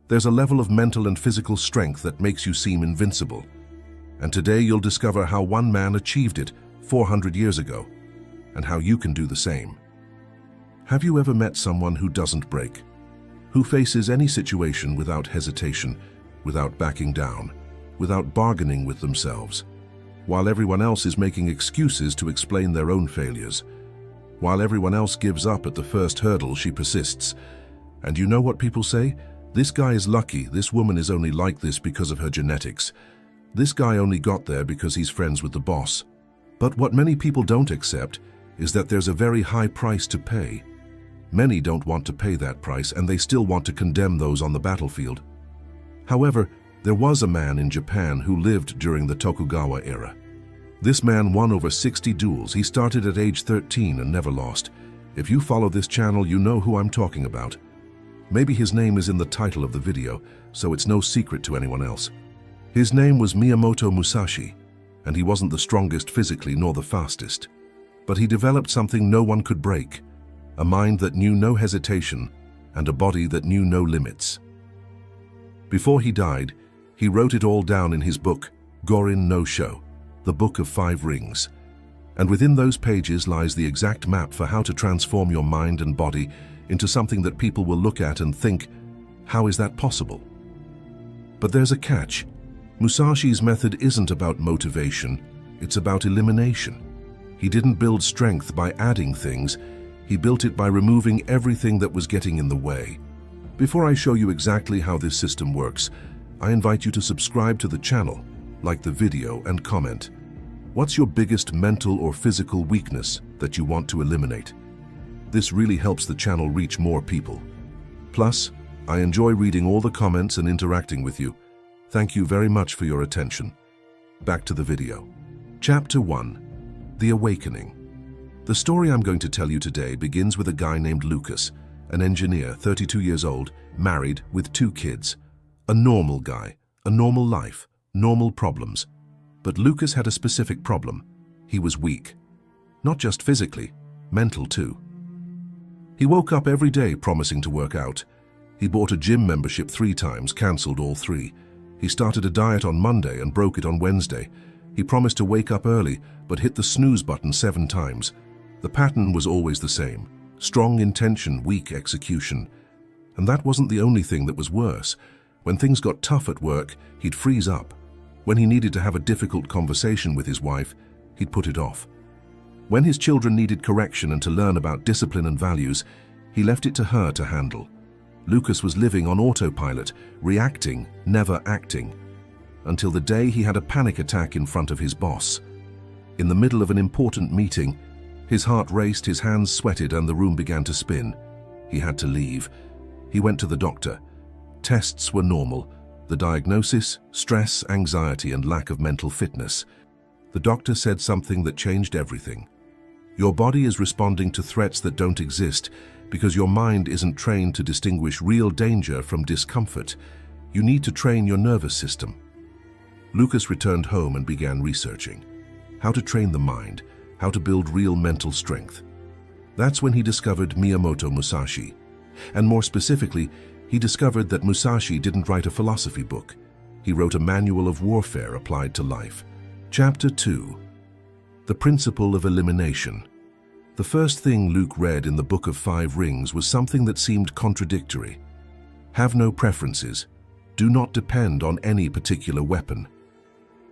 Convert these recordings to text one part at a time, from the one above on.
There's a level of mental and physical strength that makes you seem invincible. And today you'll discover how one man achieved it 400 years ago, and how you can do the same. Have you ever met someone who doesn't break? Who faces any situation without hesitation, without backing down, without bargaining with themselves, while everyone else is making excuses to explain their own failures? While everyone else gives up at the first hurdle, she persists. And you know what people say? This guy is lucky, this woman is only like this because of her genetics. This guy only got there because he's friends with the boss. But what many people don't accept is that there's a very high price to pay. Many don't want to pay that price, and they still want to condemn those on the battlefield. However, there was a man in Japan who lived during the Tokugawa era. This man won over 60 duels. He started at age 13 and never lost. If you follow this channel, you know who I'm talking about. Maybe his name is in the title of the video, so it's no secret to anyone else. His name was Miyamoto Musashi, and he wasn't the strongest physically nor the fastest. But he developed something no one could break, a mind that knew no hesitation and a body that knew no limits. Before he died, he wrote it all down in his book, Gorin no Sho, the Book of 5 Rings. And within those pages lies the exact map for how to transform your mind and body into something that people will look at and think, how is that possible? But there's a catch. Musashi's method isn't about motivation, it's about elimination. He didn't build strength by adding things, he built it by removing everything that was getting in the way. Before I show you exactly how this system works, I invite you to subscribe to the channel, like the video, and comment. What's your biggest mental or physical weakness that you want to eliminate? This really helps the channel reach more people. Plus, I enjoy reading all the comments and interacting with you. Thank you very much for your attention. Back to the video. Chapter 1. The Awakening. The story I'm going to tell you today begins with a guy named Lucas, an engineer, 32 years old, married, with 2 kids. A normal guy, a normal life, normal problems. But Lucas had a specific problem. He was weak. Not just physically, mental too. He woke up every day promising to work out. He bought a gym membership 3 times, cancelled all 3. He started a diet on Monday and broke it on Wednesday. He promised to wake up early, but hit the snooze button 7 times. The pattern was always the same. Strong intention, weak execution. And that wasn't the only thing that was worse. When things got tough at work, he'd freeze up. When he needed to have a difficult conversation with his wife, he'd put it off. When his children needed correction and to learn about discipline and values, he left it to her to handle. Lucas was living on autopilot, reacting, never acting, until the day he had a panic attack in front of his boss. In the middle of an important meeting, his heart raced, his hands sweated, and the room began to spin. He had to leave. He went to the doctor. Tests were normal. The diagnosis, stress, anxiety, and lack of mental fitness. The doctor said something that changed everything. Your body is responding to threats that don't exist because your mind isn't trained to distinguish real danger from discomfort. You need to train your nervous system. Lucas returned home and began researching how to train the mind, how to build real mental strength. That's when he discovered Miyamoto Musashi. And more specifically, he discovered that Musashi didn't write a philosophy book. He wrote a manual of warfare applied to life. Chapter 2. The Principle of Elimination. The first thing Luke read in the Book of 5 Rings was something that seemed contradictory. Have no preferences. Do not depend on any particular weapon.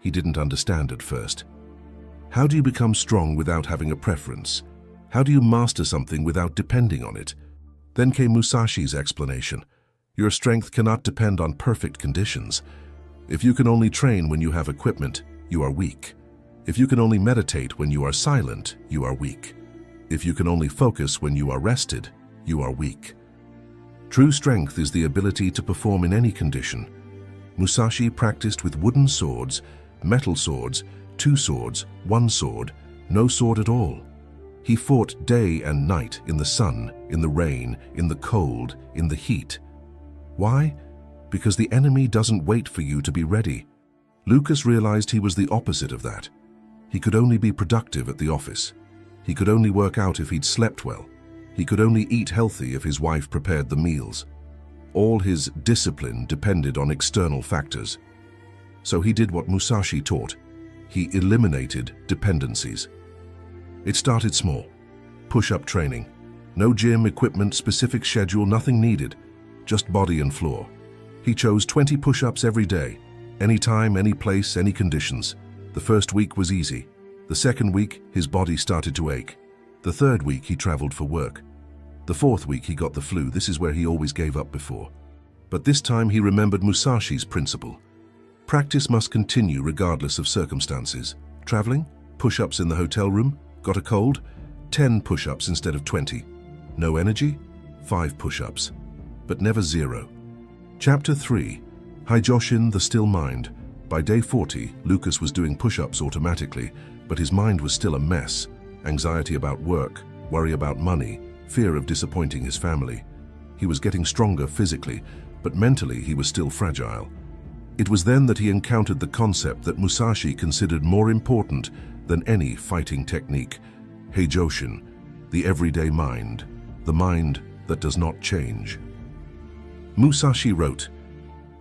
He didn't understand at first. How do you become strong without having a preference? How do you master something without depending on it? Then came Musashi's explanation. Your strength cannot depend on perfect conditions. If you can only train when you have equipment, you are weak. If you can only meditate when you are silent, you are weak. If you can only focus when you are rested, you are weak. True strength is the ability to perform in any condition. Musashi practiced with wooden swords, metal swords, 2 swords, 1 sword, no sword at all. He fought day and night in the sun, in the rain, in the cold, in the heat. Why? Because the enemy doesn't wait for you to be ready. Lucas realized he was the opposite of that. He could only be productive at the office. He could only work out if he'd slept well. He could only eat healthy if his wife prepared the meals. All his discipline depended on external factors. So he did what Musashi taught. He eliminated dependencies. It started small. Push-up training. No gym, equipment, specific schedule, nothing needed. Just body and floor. He chose 20 push-ups every day. Any time, any place, any conditions. The first week was easy. The second week, his body started to ache. The third week, he traveled for work. The fourth week, he got the flu. This is where he always gave up before. But this time, he remembered Musashi's principle. Practice must continue regardless of circumstances. Traveling? Push-ups in the hotel room? Got a cold? 10 push-ups instead of 20. No energy? 5 push-ups. But never 0. Chapter 3. Haijoshin, the Still Mind. By day 40, Lucas was doing push-ups automatically, but his mind was still a mess. Anxiety about work, worry about money, fear of disappointing his family. He was getting stronger physically, but mentally he was still fragile. It was then that he encountered the concept that Musashi considered more important than any fighting technique. Haijoshin, the everyday mind, the mind that does not change. Musashi wrote,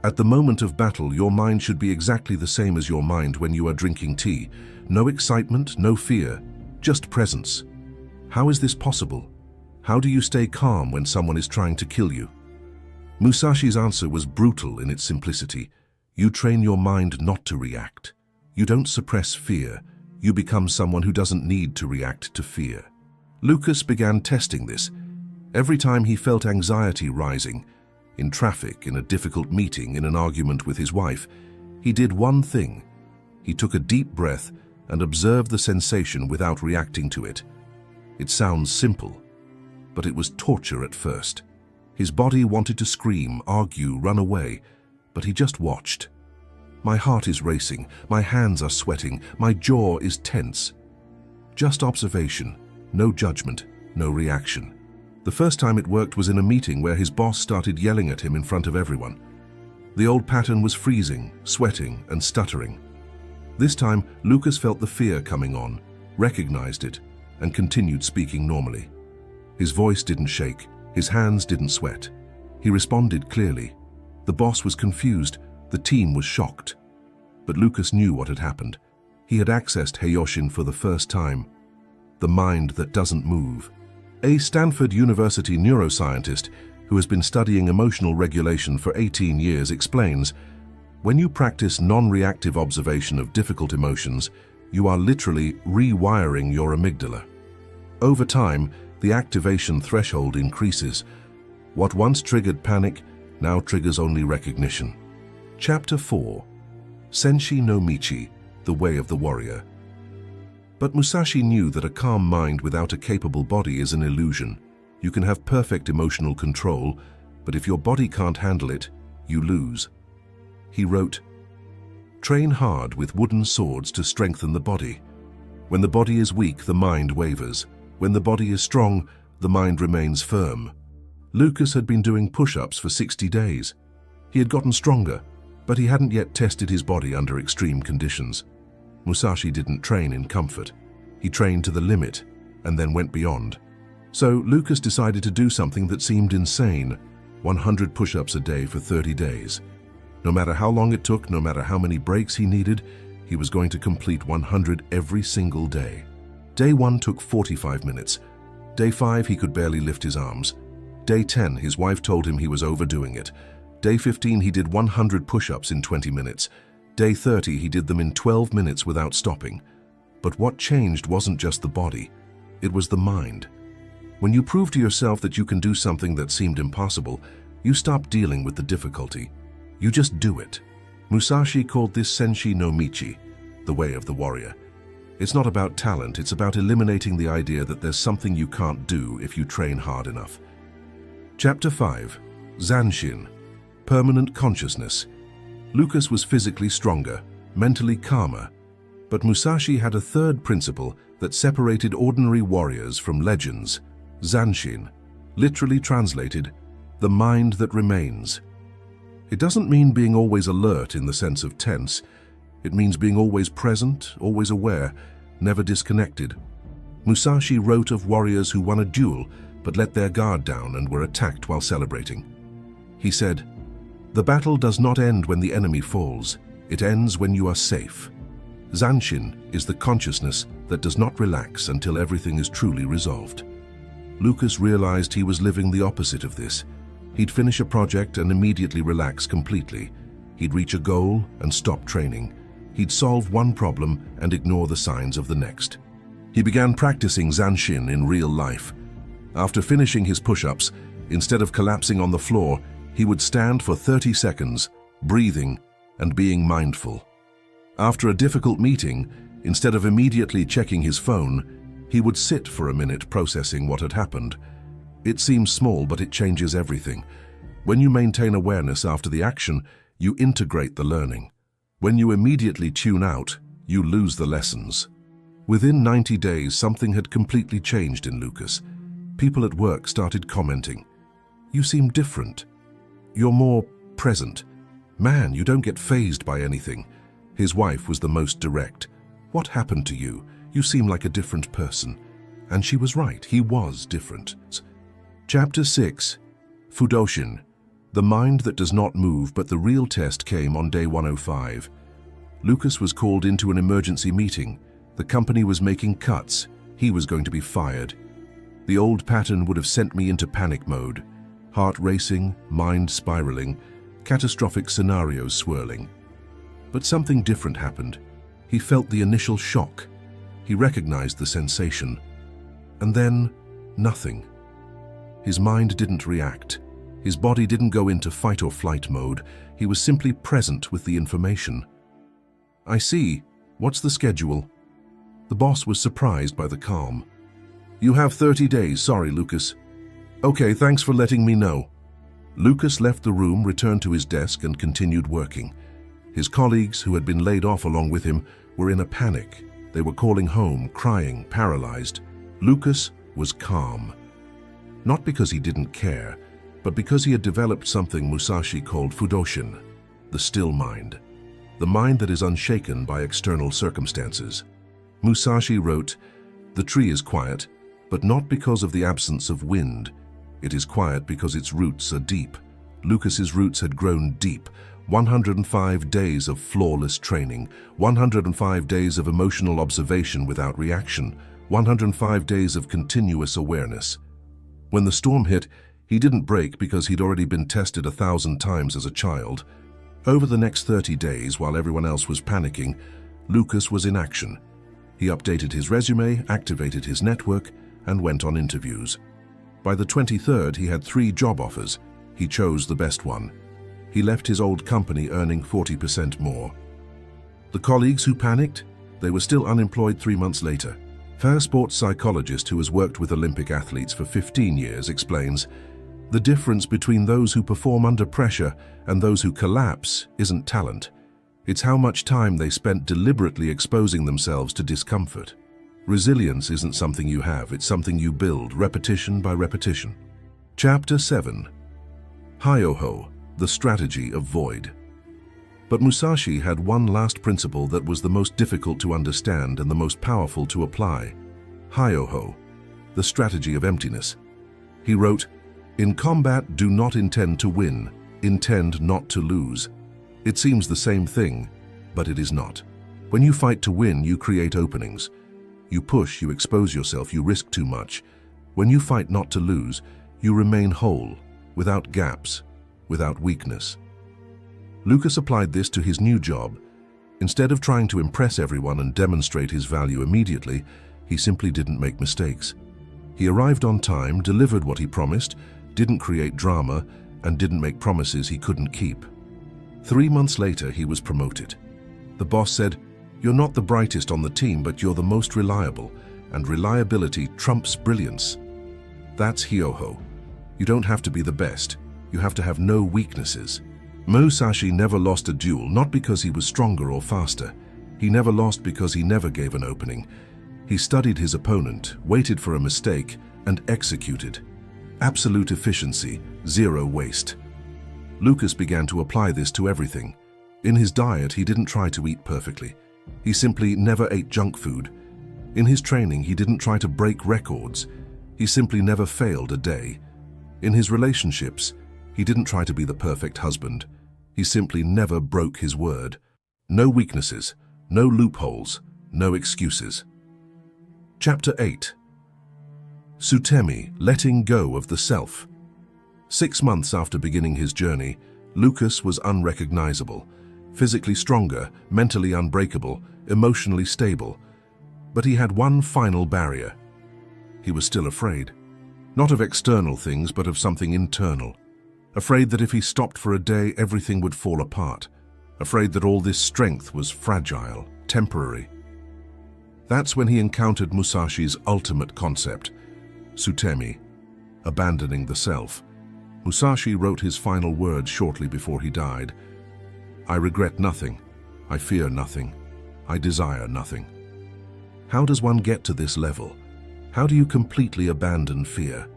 "At the moment of battle, your mind should be exactly the same as your mind when you are drinking tea. No excitement, no fear, just presence. How is this possible? How do you stay calm when someone is trying to kill you?" Musashi's answer was brutal in its simplicity. You train your mind not to react. You don't suppress fear. You become someone who doesn't need to react to fear. Lucas began testing this. Every time he felt anxiety rising, in traffic, in a difficult meeting, in an argument with his wife, he did one thing. He took a deep breath and observed the sensation without reacting to it. It sounds simple, but it was torture at first. His body wanted to scream, argue, run away, but he just watched. My heart is racing, my hands are sweating, my jaw is tense. Just observation, no judgment, no reaction. The first time it worked was in a meeting where his boss started yelling at him in front of everyone. The old pattern was freezing, sweating, and stuttering. This time, Lucas felt the fear coming on, recognized it, and continued speaking normally. His voice didn't shake, his hands didn't sweat. He responded clearly. The boss was confused, the team was shocked. But Lucas knew what had happened. He had accessed Haijoshin for the first time. The mind that doesn't move. A Stanford University neuroscientist who has been studying emotional regulation for 18 years explains, when you practice non-reactive observation of difficult emotions, you are literally rewiring your amygdala. Over time, the activation threshold increases. What once triggered panic now triggers only recognition. Chapter 4. Senshi no Michi, the Way of the Warrior. But Musashi knew that a calm mind without a capable body is an illusion. You can have perfect emotional control, but if your body can't handle it, you lose. He wrote, "Train hard with wooden swords to strengthen the body. When the body is weak, the mind wavers. When the body is strong, the mind remains firm." Lucas had been doing push-ups for 60 days. He had gotten stronger, but he hadn't yet tested his body under extreme conditions. Musashi didn't train in comfort. He trained to the limit and then went beyond. So Lucas decided to do something that seemed insane, 100 push-ups a day for 30 days. No matter how long it took, no matter how many breaks he needed, he was going to complete 100 every single day. Day 1 took 45 minutes. Day 5, he could barely lift his arms. Day 10, his wife told him he was overdoing it. Day 15, he did 100 push-ups in 20 minutes. Day 30, he did them in 12 minutes without stopping. But what changed wasn't just the body, it was the mind. When you prove to yourself that you can do something that seemed impossible, you stop dealing with the difficulty. You just do it. Musashi called this Senshi no Michi, the Way of the Warrior. It's not about talent, it's about eliminating the idea that there's something you can't do if you train hard enough. Chapter 5. Zanshin, Permanent Consciousness. Lucas was physically stronger, mentally calmer, but Musashi had a third principle that separated ordinary warriors from legends, Zanshin, literally translated, the mind that remains. It doesn't mean being always alert in the sense of tense. It means being always present, always aware, never disconnected. Musashi wrote of warriors who won a duel but let their guard down and were attacked while celebrating. He said, "The battle does not end when the enemy falls. It ends when you are safe." Zanshin is the consciousness that does not relax until everything is truly resolved. Lucas realized he was living the opposite of this. He'd finish a project and immediately relax completely. He'd reach a goal and stop training. He'd solve one problem and ignore the signs of the next. He began practicing Zanshin in real life. After finishing his push-ups, instead of collapsing on the floor, he would stand for 30 seconds, breathing and being mindful. After a difficult meeting, instead of immediately checking his phone, he would sit for a minute processing what had happened. It seems small, but it changes everything. When you maintain awareness after the action, you integrate the learning. When you immediately tune out, you lose the lessons. Within 90 days, something had completely changed in Lucas. People at work started commenting, "You seem different. You're more present. Man, you don't get fazed by anything." His wife was the most direct. "What happened to you? You seem like a different person." And she was right, he was different. Chapter 6. Fudoshin. The mind that does not move, but the real test came on day 105. Lucas was called into an emergency meeting. The company was making cuts. He was going to be fired. The old pattern would have sent me into panic mode. Heart racing, mind spiraling, catastrophic scenarios swirling. But something different happened. He felt the initial shock. He recognized the sensation. And then, nothing. His mind didn't react. His body didn't go into fight or flight mode. He was simply present with the information. "I see. What's the schedule?" The boss was surprised by the calm. "You have 30 days, sorry, Lucas." "Okay, thanks for letting me know." Lucas left the room, returned to his desk, and continued working. His colleagues, who had been laid off along with him, were in a panic. They were calling home, crying, paralyzed. Lucas was calm. Not because he didn't care, but because he had developed something Musashi called Fudoshin, the still mind. The mind that is unshaken by external circumstances. Musashi wrote, "The tree is quiet, but not because of the absence of wind. It is quiet because its roots are deep." Lucas's roots had grown deep. 105 days of flawless training, 105 days of emotional observation without reaction, 105 days of continuous awareness. When the storm hit, he didn't break because he'd already been tested 1,000 times as a child. Over the next 30 days, while everyone else was panicking, Lucas was in action. He updated his resume, activated his network, and went on interviews. By the 23rd, he had 3 job offers. He chose the best one. He left his old company earning 40% more. The colleagues who panicked, they were still unemployed 3 months later. Fair sports psychologist who has worked with Olympic athletes for 15 years explains, "The difference between those who perform under pressure and those who collapse isn't talent. It's how much time they spent deliberately exposing themselves to discomfort. Resilience isn't something you have, it's something you build, repetition by repetition." Chapter 7. Hyoho, the strategy of void. But Musashi had one last principle that was the most difficult to understand and the most powerful to apply. Hyoho, the strategy of emptiness. He wrote, "In combat, do not intend to win, intend not to lose." It seems the same thing, but it is not. When you fight to win, you create openings. You push, you expose yourself, you risk too much. When you fight not to lose, you remain whole, without gaps, without weakness. Lucas applied this to his new job. Instead of trying to impress everyone and demonstrate his value immediately, he simply didn't make mistakes. He arrived on time, delivered what he promised, didn't create drama, and didn't make promises he couldn't keep. 3 months later, he was promoted. The boss said, "You're not the brightest on the team, but you're the most reliable, and reliability trumps brilliance." That's Hyoho. You don't have to be the best. You have to have no weaknesses. Musashi never lost a duel, not because he was stronger or faster. He never lost because he never gave an opening. He studied his opponent, waited for a mistake, and executed. Absolute efficiency, zero waste. Lucas began to apply this to everything. In his diet, he didn't try to eat perfectly. He simply never ate junk food. In his training, he didn't try to break records. He simply never failed a day. In his relationships, He didn't try to be the perfect husband. He simply never broke his word. No weaknesses, no loopholes, no excuses. Chapter 8. Sutemi, letting go of the self. 6 months after beginning his journey, Lucas was unrecognizable, physically stronger, mentally unbreakable, emotionally stable. But he had one final barrier. He was still afraid. Not of external things, but of something internal. Afraid that if he stopped for a day, everything would fall apart. Afraid that all this strength was fragile, temporary. That's when he encountered Musashi's ultimate concept, Sutemi, abandoning the self. Musashi wrote his final words shortly before he died. I regret nothing. I fear nothing. I desire nothing. How does one get to this level? How do you completely abandon fear?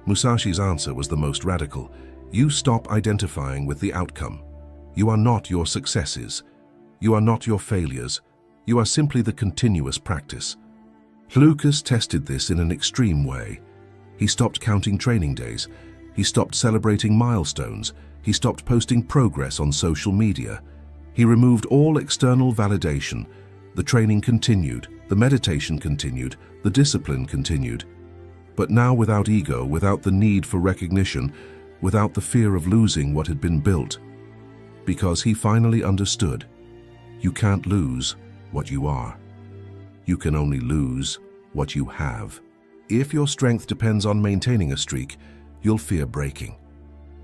Musashi's answer was the most radical. You stop identifying with the outcome. You are not your successes. You are not your failures. You are simply the continuous practice. Lucas tested this in an extreme way. He stopped counting training days. He stopped celebrating milestones. He stopped posting progress on social media. He removed all external validation. The training continued, the meditation continued, the discipline continued. But now without ego, without the need for recognition, without the fear of losing what had been built. Because he finally understood, you can't lose what you are. You can only lose what you have. If your strength depends on maintaining a streak, you'll fear breaking.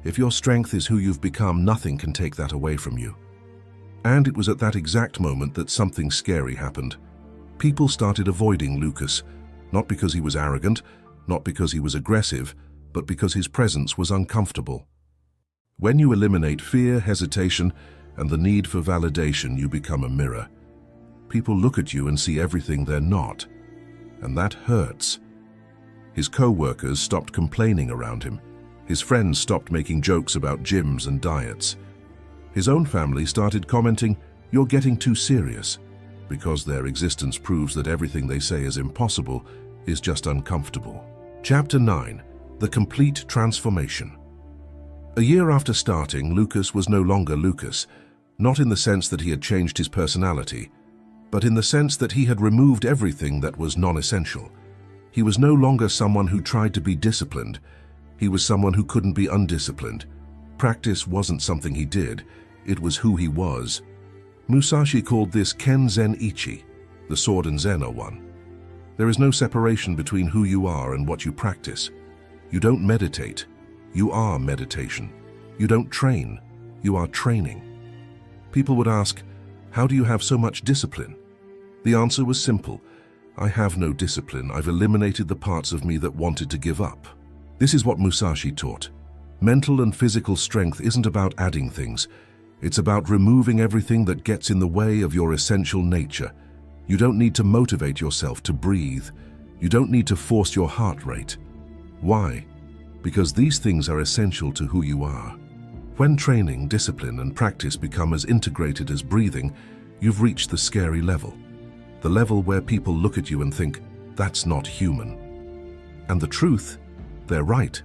If your strength is who you've become, nothing can take that away from you. And it was at that exact moment that something scary happened. People started avoiding Lucas, not because he was arrogant, not because he was aggressive, but because his presence was uncomfortable. When you eliminate fear, hesitation, and the need for validation, you become a mirror. People look at you and see everything they're not, and that hurts. His co-workers stopped complaining around him. His friends stopped making jokes about gyms and diets. His own family started commenting, "You're getting too serious," because their existence proves that everything they say is impossible is just uncomfortable. Chapter 9. The Complete Transformation. A year after starting, Lucas was no longer Lucas, not in the sense that he had changed his personality, but in the sense that he had removed everything that was non-essential. He was no longer someone who tried to be disciplined. He was someone who couldn't be undisciplined. Practice wasn't something he did, it was who he was. Musashi called this Ken Zen Ichi, the sword and Zen are one. There is no separation between who you are and what you practice. You don't meditate, you are meditation. You don't train, you are training. People would ask, how do you have so much discipline? The answer was simple. I have no discipline. I've eliminated the parts of me that wanted to give up. This is what Musashi taught. Mental and physical strength isn't about adding things. It's about removing everything that gets in the way of your essential nature. You don't need to motivate yourself to breathe. You don't need to force your heart rate. Why? Because these things are essential to who you are. When training, discipline, and practice become as integrated as breathing, you've reached the scary level. The level where people look at you and think, that's not human. And the truth, they're right.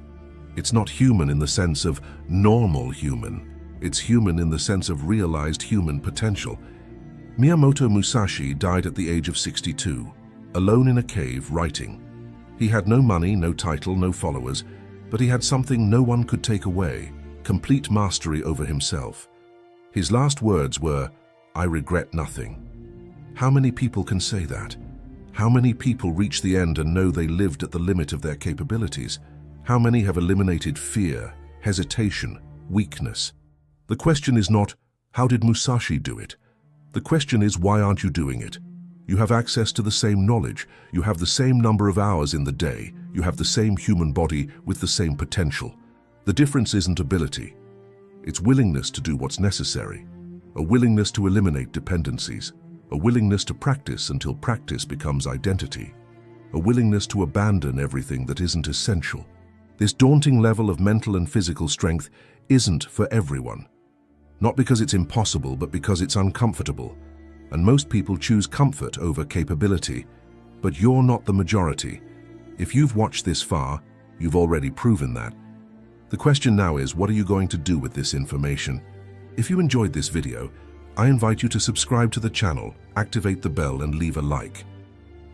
It's not human in the sense of normal human. It's human in the sense of realized human potential. Miyamoto Musashi died at the age of 62, alone in a cave writing. He had no money, no title, no followers, but he had something no one could take away, complete mastery over himself. His last words were, I regret nothing. How many people can say that? How many people reach the end and know they lived at the limit of their capabilities? How many have eliminated fear, hesitation, weakness? The question is not, how did Musashi do it? The question is, why aren't you doing it? You have access to the same knowledge. You have the same number of hours in the day. You have the same human body with the same potential. The difference isn't ability. It's willingness to do what's necessary. A willingness to eliminate dependencies. A willingness to practice until practice becomes identity. A willingness to abandon everything that isn't essential. This daunting level of mental and physical strength isn't for everyone. Not because it's impossible, but because it's uncomfortable. And most people choose comfort over capability. But you're not the majority. If you've watched this far, you've already proven that. The question now is, what are you going to do with this information? If you enjoyed this video, I invite you to subscribe to the channel, activate the bell and leave a like.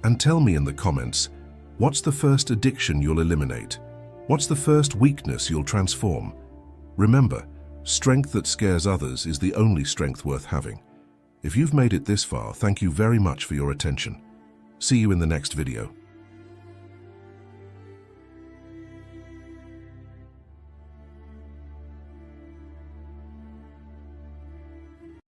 And tell me in the comments, what's the first addiction you'll eliminate? What's the first weakness you'll transform? Remember, strength that scares others is the only strength worth having. If you've made it this far, thank you very much for your attention. See you in the next video.